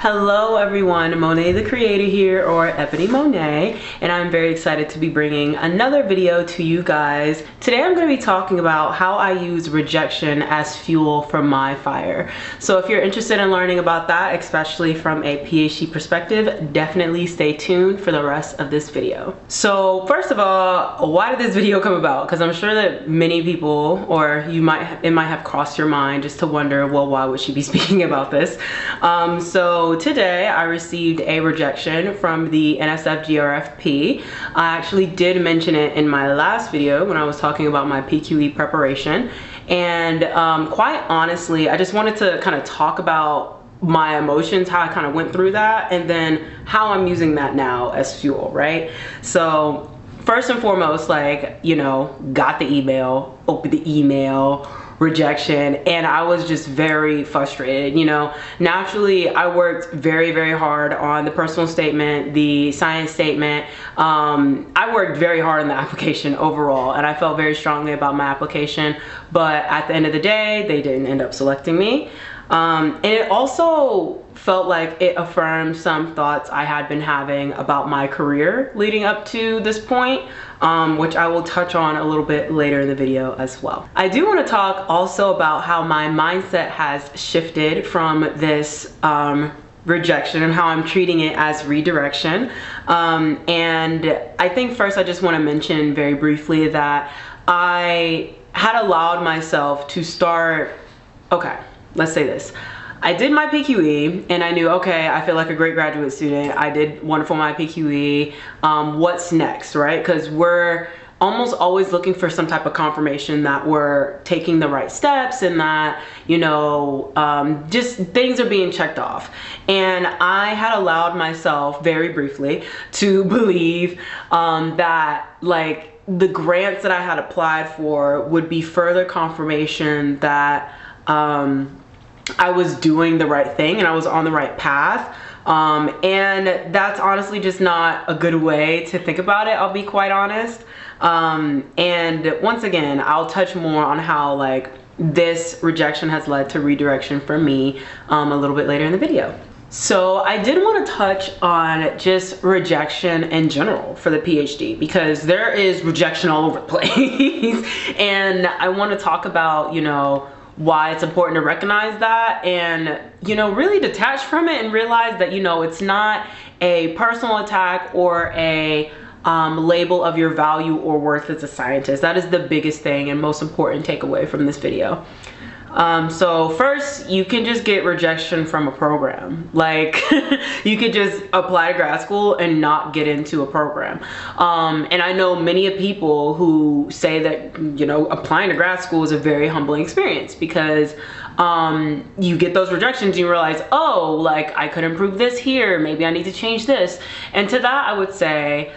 Hello everyone, Monet the Creator here, or Ebony Monet, and I'm very excited to be bringing another video to you guys. Today I'm going to be talking about how I use rejection as fuel for my fire. So if you're interested in learning about that, especially from a PhD perspective, definitely stay tuned for the rest of this video. So first of all, why did this video come about? Because I'm sure that many people, or it might have crossed your mind just to wonder, well, why would she be speaking about this? So today I received a rejection from the NSF-GRFP. I actually did mention it in my last video when I was talking about my PQE preparation, and quite honestly I just wanted to kind of talk about my emotions, how I kind of went through that, and then how I'm using that now as fuel, right? So first and foremost, like, you know, got the email, opened the email, rejection, and I was just very frustrated. You know, naturally I worked very hard on the personal statement, the science statement. I worked very hard on the application overall, and I felt very strongly about my application, but at the end of the day they didn't end up selecting me. And it also felt like it affirmed some thoughts I had been having about my career leading up to this point, which I will touch on a little bit later in the video as well. I do want to talk also about how my mindset has shifted from this rejection and how I'm treating it as redirection. And I think first I just want to mention very briefly that I had allowed myself to start, okay, let's say this. I did my PQE and I knew, okay, I feel like a great graduate student. I did wonderful my PQE. What's next, right? Because we're almost always looking for some type of confirmation that we're taking the right steps and that, you know, just things are being checked off. And I had allowed myself very briefly to believe that, like, the grants that I had applied for would be further confirmation that I was doing the right thing and I was on the right path. And that's honestly just not a good way to think about it, I'll be quite honest. And once again, I'll touch more on how, like, this rejection has led to redirection for me a little bit later in the video. So I did want to touch on just rejection in general for the PhD, because there is rejection all over the place. And I want to talk about, you know, why it's important to recognize that and, you know, really detach from it and realize that, you know, it's not a personal attack or a label of your value or worth as a scientist. That is the biggest thing and most important takeaway from this video. So first, you can just get rejection from a program. Like, you could just apply to grad school and not get into a program. And I know many people who say that, you know, applying to grad school is a very humbling experience, because you get those rejections and you realize, oh, like, I could improve this here, maybe I need to change this. And to that I would say,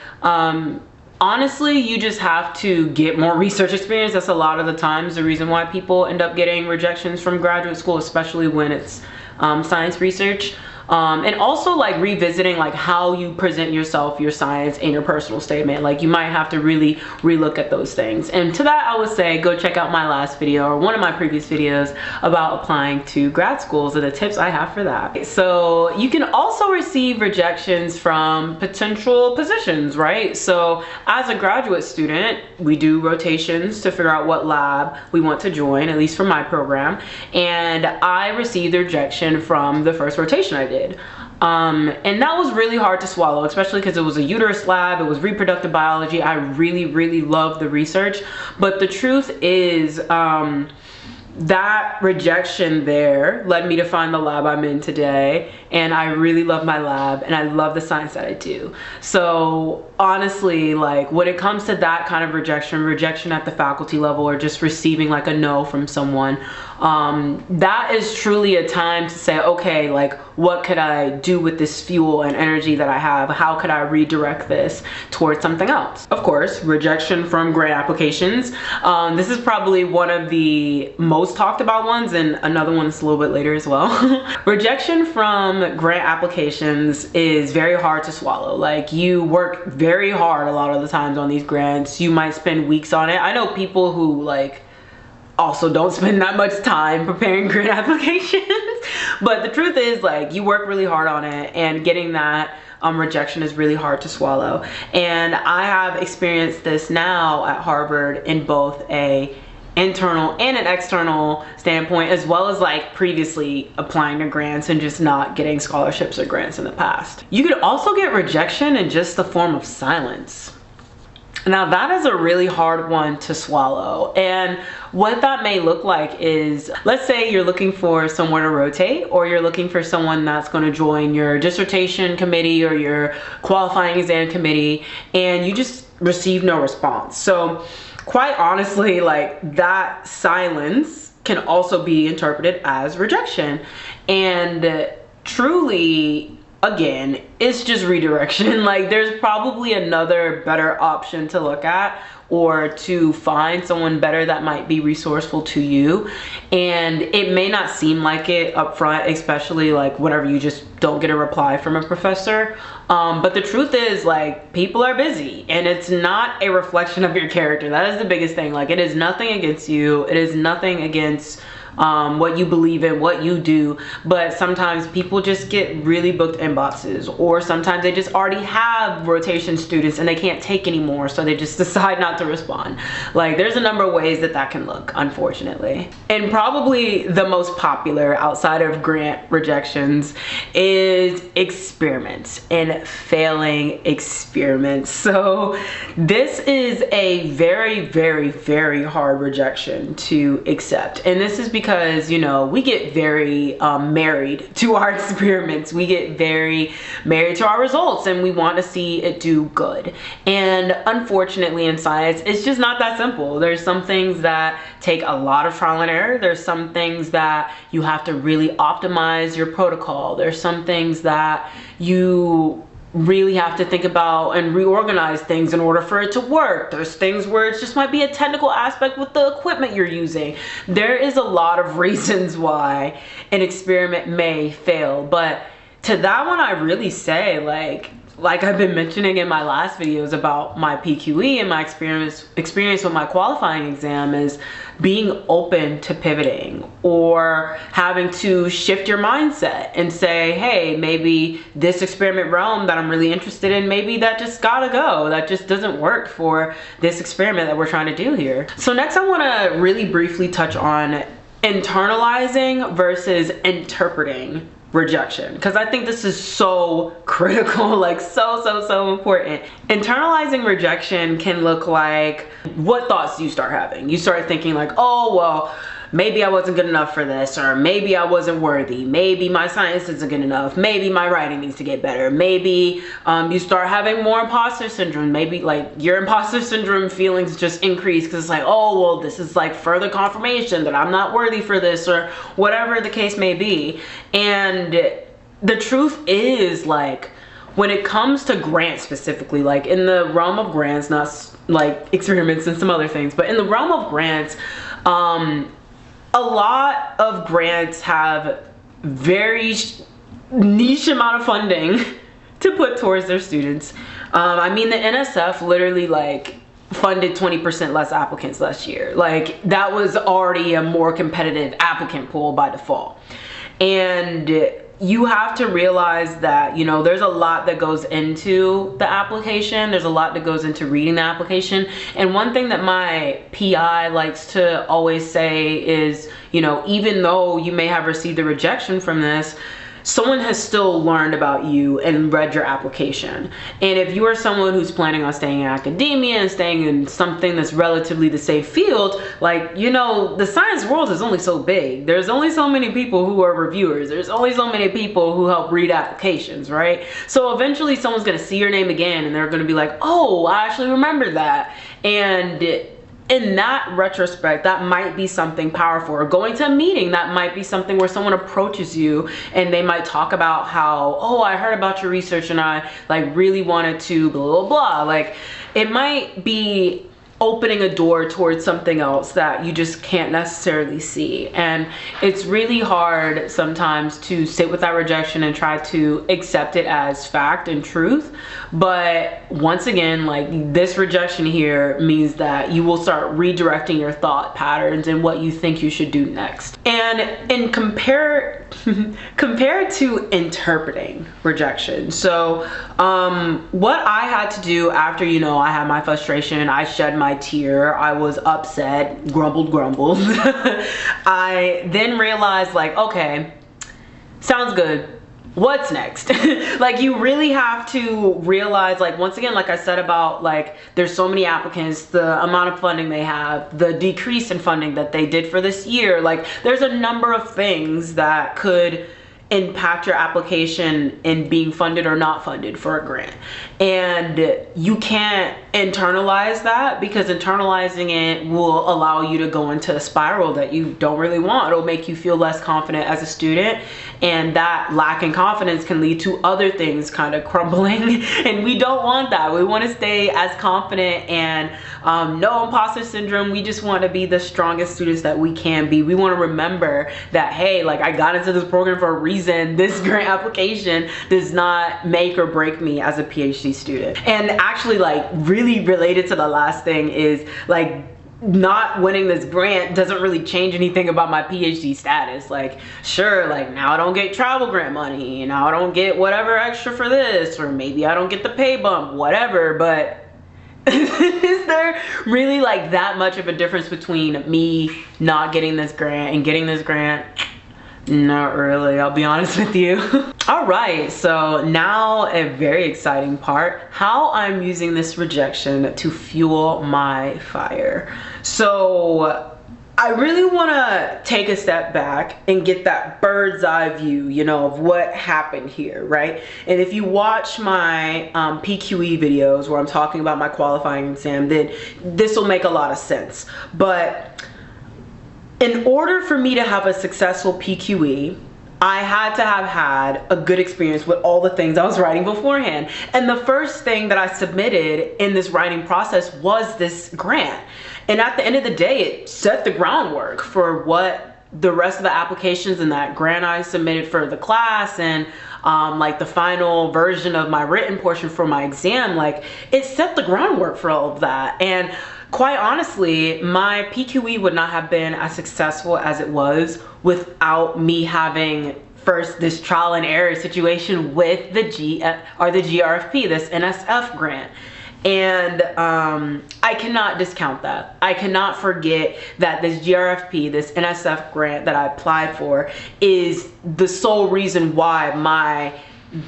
honestly, you just have to get more research experience. That's a lot of the times the reason why people end up getting rejections from graduate school, especially when it's science research. And also, like, revisiting, like, how you present yourself, your science, and your personal statement. Like, you might have to really relook at those things. And to that I would say, go check out my last video, or one of my previous videos, about applying to grad schools and the tips I have for that. So you can also receive rejections from potential positions, right? So as a graduate student, we do rotations to figure out what lab we want to join, at least for my program. And I received a rejection from the first rotation I did. And that was really hard to swallow, especially because it was a uterus lab, it was reproductive biology. I really love the research, but the truth is, that rejection there led me to find the lab I'm in today, and I really love my lab and I love the science that I do. So honestly, like, when it comes to that kind of rejection at the faculty level, or just receiving like a no from someone, that is truly a time to say, okay, like, what could I do with this fuel and energy that I have? How could I redirect this towards something else? Of course, rejection from grant applications. This is probably one of the most talked about ones, and another one is a little bit later as well. Rejection from grant applications is very hard to swallow. Like, you work very hard a lot of the times on these grants. You might spend weeks on it. I know people who, like, also don't spend that much time preparing grant applications. But the truth is, like, you work really hard on it, and getting that rejection is really hard to swallow. And I have experienced this now at Harvard in both a internal and an external standpoint, as well as like previously applying to grants and just not getting scholarships or grants in the past. You could also get rejection in just the form of silence. Now that is a really hard one to swallow, and what that may look like is, let's say you're looking for somewhere to rotate, or you're looking for someone that's going to join your dissertation committee or your qualifying exam committee, and you just receive no response. So quite honestly, like, that silence can also be interpreted as rejection. And truly, again, it's just redirection. Like, there's probably another better option to look at, or to find someone better that might be resourceful to you. And it may not seem like it up front, especially like whenever you just don't get a reply from a professor. But the truth is, like, people are busy, and it's not a reflection of your character. That is the biggest thing. Like, it is nothing against you. It is nothing against what you believe in, what you do, but sometimes people just get really booked inboxes, or sometimes they just already have rotation students and they can't take anymore, so they just decide not to respond. Like, there's a number of ways that that can look, unfortunately. And probably the most popular outside of grant rejections is experiments and failing experiments. So this is a very, very, very hard rejection to accept, and this is because, you know, we get very married to our experiments. We get very married to our results, and we want to see it do good. And unfortunately in science, it's just not that simple. There's some things that take a lot of trial and error. There's some things that you have to really optimize your protocol. There's some things that you really have to think about and reorganize things in order for it to work. There's things where it just might be a technical aspect with the equipment you're using. There is a lot of reasons why an experiment may fail, but to that one I really say, like I've been mentioning in my last videos about my PQE and my experience with my qualifying exam, is being open to pivoting, or having to shift your mindset and say, hey, maybe this experiment realm that I'm really interested in, maybe that just gotta go. That just doesn't work for this experiment that we're trying to do here. So next I want to really briefly touch on internalizing versus interpreting rejection, because I think this is so critical, like so important. Internalizing rejection can look like, what thoughts do you start having? You start thinking like, oh, well, maybe I wasn't good enough for this, or maybe I wasn't worthy, maybe my science isn't good enough, maybe my writing needs to get better, maybe you start having more imposter syndrome, maybe like your imposter syndrome feelings just increase because it's like, oh, well, this is like further confirmation that I'm not worthy for this, or whatever the case may be. And the truth is, like, when it comes to grants specifically, like in the realm of grants, not like experiments and some other things, but in the realm of grants, a lot of grants have very niche amount of funding to put towards their students. I mean, the NSF literally like funded 20% less applicants last year. Like, that was already a more competitive applicant pool by default. And you have to realize that, you know, there's a lot that goes into the application. There's a lot that goes into reading the application. And one thing that my PI likes to always say is, you know, even though you may have received a rejection from this, someone has still learned about you and read your application. And if you are someone who's planning on staying in academia and staying in something that's relatively the safe field, like, you know, the science world is only so big. There's only so many people who are reviewers. There's only so many people who help read applications, right? So eventually someone's gonna see your name again and they're gonna be like, oh, I actually remember that. And in that retrospect, that might be something powerful. Or going to a meeting, that might be something where someone approaches you and they might talk about how, oh, I heard about your research and I like really wanted to blah blah blah. Like, it might be opening a door towards something else that you just can't necessarily see. And it's really hard sometimes to sit with that rejection and try to accept it as fact and truth. But once again, like, this rejection here means that you will start redirecting your thought patterns and what you think you should do next. And compared to interpreting rejection. So what I had to do after, you know, I had my frustration, I shed my tear, I was upset, grumbled. I then realized, like, okay, sounds good. What's next? Like, you really have to realize, like, once again, like I said about, like, there's so many applicants, the amount of funding they have, the decrease in funding that they did for this year, like, there's a number of things that could impact your application in being funded or not funded for a grant. And you can't internalize that, because internalizing it will allow you to go into a spiral that you don't really want. It'll make you feel less confident as a student, and that lack in confidence can lead to other things kind of crumbling, and we don't want that. We want to stay as confident and no imposter syndrome. We just want to be the strongest students that we can be. We want to remember that, hey, like, I got into this program for a reason. This grant application does not make or break me as a PhD student. And actually, like, really related to the last thing is, like, not winning this grant doesn't really change anything about my PhD status. Like, sure, like, now I don't get travel grant money, now I don't get whatever extra for this, or maybe I don't get the pay bump, whatever, but is there really, like, that much of a difference between me not getting this grant and getting this grant? Not really, I'll be honest with you. All right, so now a very exciting part, how I'm using this rejection to fuel my fire. So I really want to take a step back and get that bird's eye view, you know, of what happened here, right? And if you watch my PQE videos where I'm talking about my qualifying exam, then this will make a lot of sense. But in order for me to have a successful PQE, I had to have had a good experience with all the things I was writing beforehand. And the first thing that I submitted in this writing process was this grant. And at the end of the day, it set the groundwork for what the rest of the applications in that grant I submitted for the class, and like the final version of my written portion for my exam, like, it set the groundwork for all of that. And quite honestly, my PQE would not have been as successful as it was without me having first this trial and error situation with the GRFP, this NSF grant. And I cannot discount that. I cannot forget that this GRFP, this NSF grant that I applied for, is the sole reason why my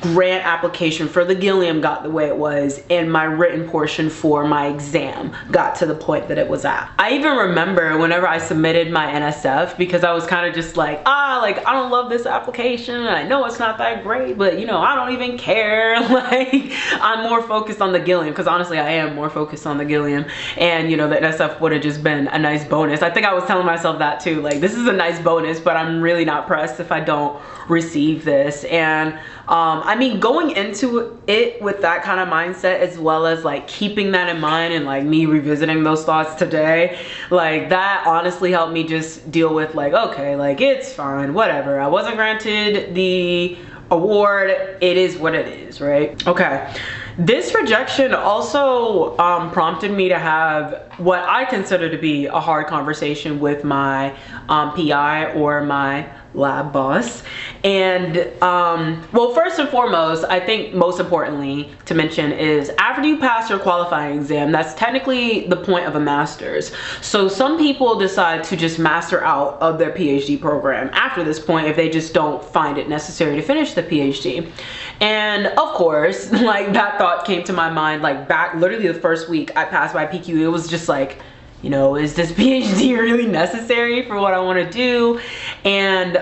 grant application for the Gilliam got the way it was, and my written portion for my exam got to the point that it was at. I even remember whenever I submitted my NSF, because I was kind of just like, like, I don't love this application, and I know it's not that great, but, you know, I don't even care. Like, I'm more focused on the Gilliam, because honestly I am more focused on the Gilliam, and, you know, the NSF would have just been a nice bonus. I think I was telling myself that too, like, this is a nice bonus, but I'm really not pressed if I don't receive this. And I mean, going into it with that kind of mindset, as well as like keeping that in mind and like me revisiting those thoughts today, like, that honestly helped me just deal with, like, okay, like, it's fine, whatever. I wasn't granted the award, it is what it is, right? Okay. This rejection also prompted me to have what I consider to be a hard conversation with my PI, or my lab boss. And well, first and foremost, I think most importantly to mention is, after you pass your qualifying exam, that's technically the point of a master's. So some people decide to just master out of their PhD program after this point if they just don't find it necessary to finish the PhD. And of course, like, that thought came to my mind, like, back literally the first week I passed my PQ. It was just like, you know, is this PhD really necessary for what I want to do? And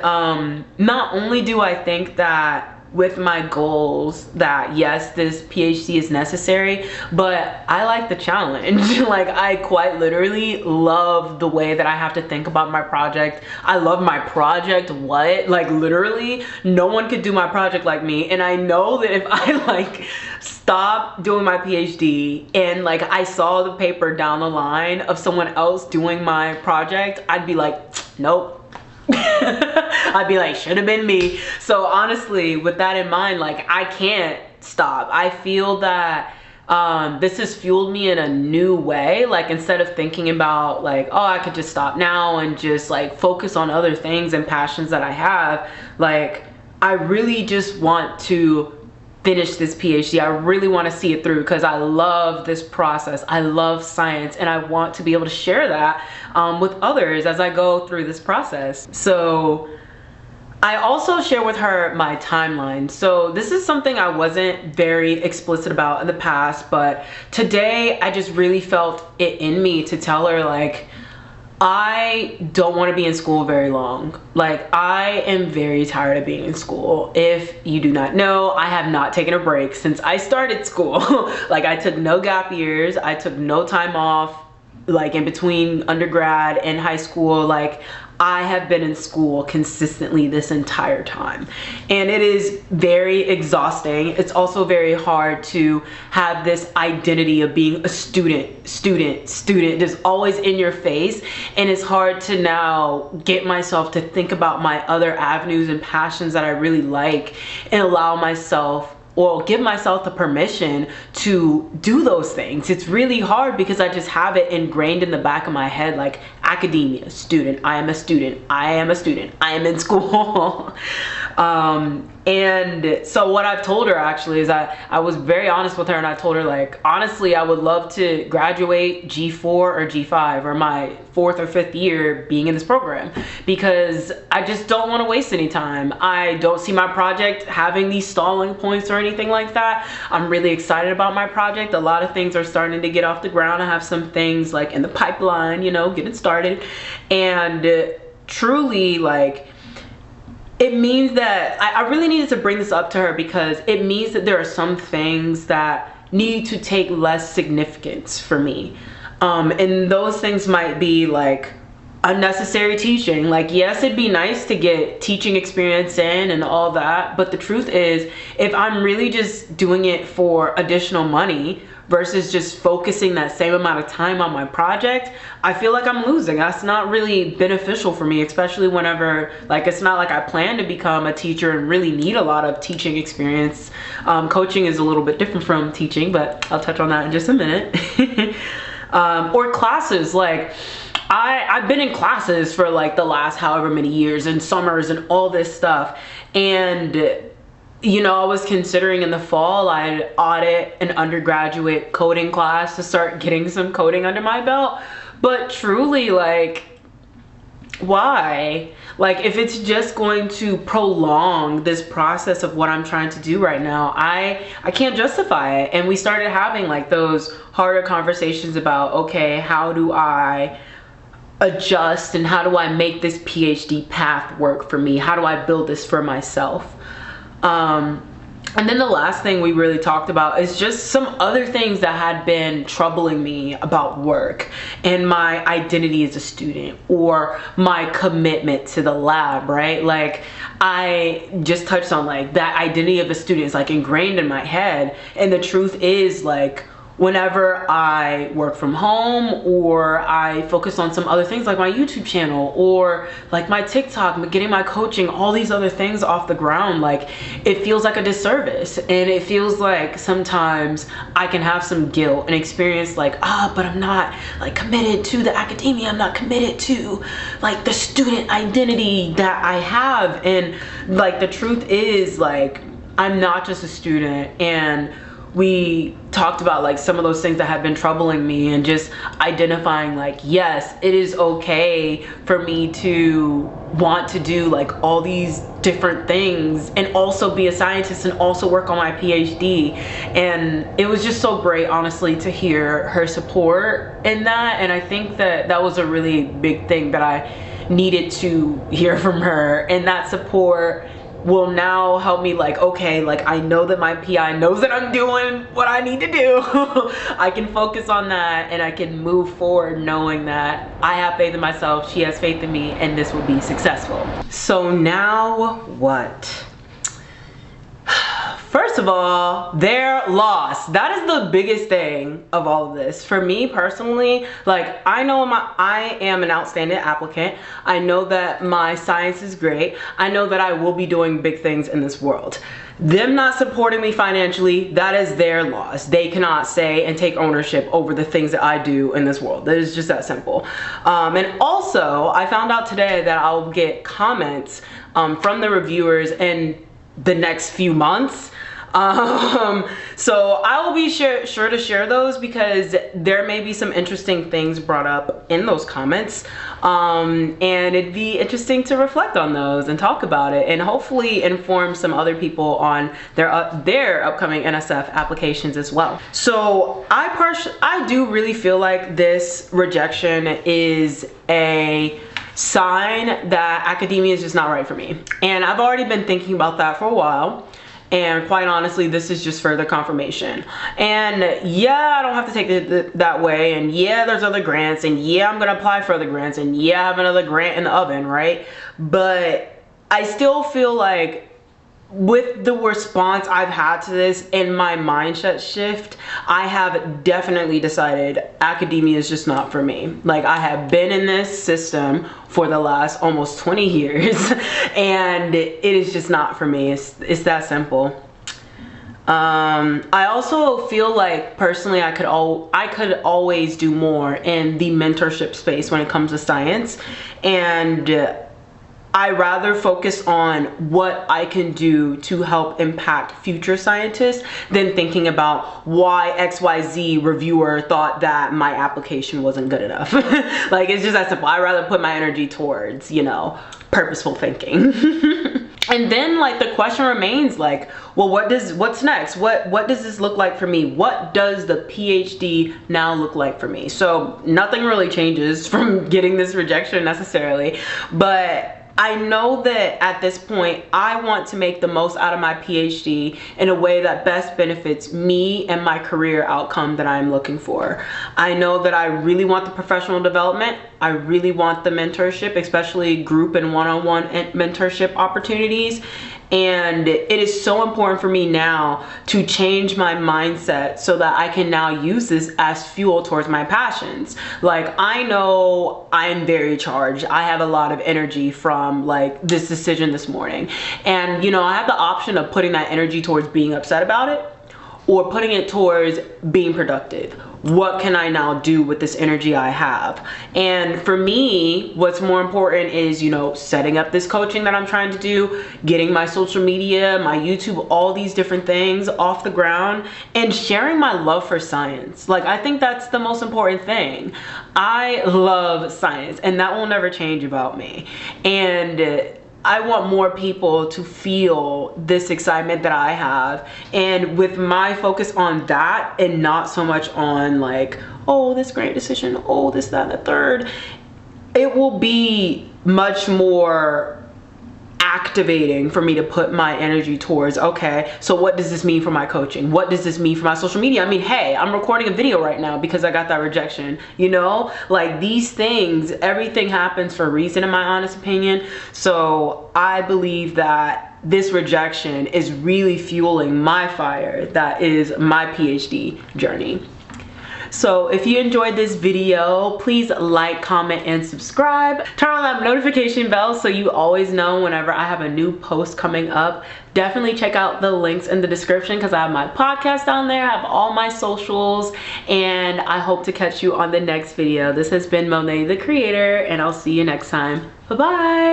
not only do I think that with my goals that yes, this PhD is necessary, but I like the challenge. Like, I quite literally love the way that I have to think about my project. I love my project. What? Like, literally no one could do my project like me. And I know that if I like stop doing my PhD and like I saw the paper down the line of someone else doing my project, I'd be like, nope. I'd be like, should have been me. So honestly, with that in mind, like, I can't stop. I feel that this has fueled me in a new way. Like, instead of thinking about like, oh, I could just stop now and just like focus on other things and passions that I have, like, I really just want to finish this PhD. I really want to see it through because I love this process. I love science, and I want to be able to share that with others as I go through this process. So I also share with her my timeline. So this is something I wasn't very explicit about in the past, but today I just really felt it in me to tell her, like, I don't want to be in school very long. Like, I am very tired of being in school. If you do not know, I have not taken a break since I started school. Like, I took no gap years. I took no time off, like, in between undergrad and high school. Like, I have been in school consistently this entire time, and it is very exhausting. It's also very hard to have this identity of being a student just always in your face, and it's hard to now get myself to think about my other avenues and passions that I really like and allow myself, or give myself the permission to do those things. It's really hard because I just have it ingrained in the back of my head, like, academia, student, I am a student, I am a student, I am in school. And so what I've told her actually is I was very honest with her, and I told her, like, honestly, I would love to graduate G4 or G5 or my 4th or 5th year being in this program, because I just don't want to waste any time. I don't see my project having these stalling points or anything like that. I'm really excited about my project. A lot of things are starting to get off the ground. I have some things like in the pipeline, you know, getting started, and truly, like, it means that I really needed to bring this up to her, because it means that there are some things that need to take less significance for me. And those things might be like unnecessary teaching. Like, yes, it'd be nice to get teaching experience in and all that, but the truth is, if I'm really just doing it for additional money versus just focusing that same amount of time on my project, I feel like I'm losing. That's not really beneficial for me, especially whenever, like, it's not like I plan to become a teacher and really need a lot of teaching experience. Coaching is a little bit different from teaching, but I'll touch on that in just a minute. Or classes, like, I've been in classes for like the last however many years, and summers and all this stuff, and you know, I was considering in the fall I'd audit an undergraduate coding class to start getting some coding under my belt. But truly, like, why? Like, if it's just going to prolong this process of what I'm trying to do right now, I can't justify it. And we started having like those harder conversations about, okay, how do I adjust and how do I make this PhD path work for me? How do I build this for myself? And then the last thing we really talked about is just some other things that had been troubling me about work and my identity as a student, or my commitment to the lab, right? Like, I just touched on like that identity of a student is like ingrained in my head. And the truth is, like, whenever I work from home or I focus on some other things like my YouTube channel or like my TikTok, getting my coaching, all these other things off the ground, like, it feels like a disservice. And it feels like sometimes I can have some guilt and experience like, but I'm not like committed to the academia. I'm not committed to like the student identity that I have. And like, the truth is, like, I'm not just a student. And we talked about like some of those things that have been troubling me, and just identifying like, yes, it is okay for me to want to do like all these different things and also be a scientist and also work on my PhD. And it was just so great, honestly, to hear her support in that. And I think that that was a really big thing that I needed to hear from her, and that support will now help me, like, okay, like I know that my PI knows that I'm doing what I need to do. I can focus on that and I can move forward knowing that I have faith in myself, she has faith in me, and this will be successful. So now what? First of all, they're lost. That is the biggest thing of all of this. For me personally, like I know I am an outstanding applicant. I know that my science is great. I know that I will be doing big things in this world. Them not supporting me financially, that is their loss. They cannot say and take ownership over the things that I do in this world. That is just that simple. And also, I found out today that I'll get comments from the reviewers in the next few months. So I will be sure to share those because there may be some interesting things brought up in those comments, and it'd be interesting to reflect on those and talk about it and hopefully inform some other people on their upcoming NSF applications as well. So I do really feel like this rejection is a sign that academia is just not right for me, and I've already been thinking about that for a while. And quite honestly, this is just further confirmation. And yeah, I don't have to take it that way. And yeah, there's other grants. And yeah, I'm gonna apply for other grants. And yeah, I have another grant in the oven, right? But I still feel like with the response I've had to this and my mindset shift, I have definitely decided academia is just not for me. Like, I have been in this system for the last almost 20 years and it is just not for me. It's that simple. I also feel like personally I could always do more in the mentorship space when it comes to science, and I rather focus on what I can do to help impact future scientists than thinking about why XYZ reviewer thought that my application wasn't good enough. Like, it's just that simple. I rather put my energy towards, you know, purposeful thinking. And then like the question remains, like, well, what's next? What does this look like for me? What does the PhD now look like for me? So nothing really changes from getting this rejection necessarily, but I know that at this point, I want to make the most out of my PhD in a way that best benefits me and my career outcome that I'm looking for. I know that I really want the professional development. I really want the mentorship, especially group and one-on-one mentorship opportunities. And it is so important for me now to change my mindset so that I can now use this as fuel towards my passions. Like, I know I'm very charged. I have a lot of energy from like this decision this morning. And you know, I have the option of putting that energy towards being upset about it or putting it towards being productive. What can I now do with this energy I have? And for me, what's more important is, you know, setting up this coaching that I'm trying to do, getting my social media, my YouTube, all these different things off the ground, and sharing my love for science. Like, I think that's the most important thing. I love science, and that will never change about me. And I want more people to feel this excitement that I have, and with my focus on that and not so much on like, oh, this great decision, oh, this, that, and the third, it will be much more activating for me to put my energy towards, okay, so what does this mean for my coaching? What does this mean for my social media? I mean, hey, I'm recording a video right now because I got that rejection, you know? Like, these things, everything happens for a reason in my honest opinion. So I believe that this rejection is really fueling my fire that is my PhD journey. So if you enjoyed this video, please like, comment, and subscribe. Turn on that notification bell so you always know whenever I have a new post coming up. Definitely check out the links in the description because I have my podcast down there, I have all my socials, and I hope to catch you on the next video. This has been Monet the Creator, and I'll see you next time. Bye-bye.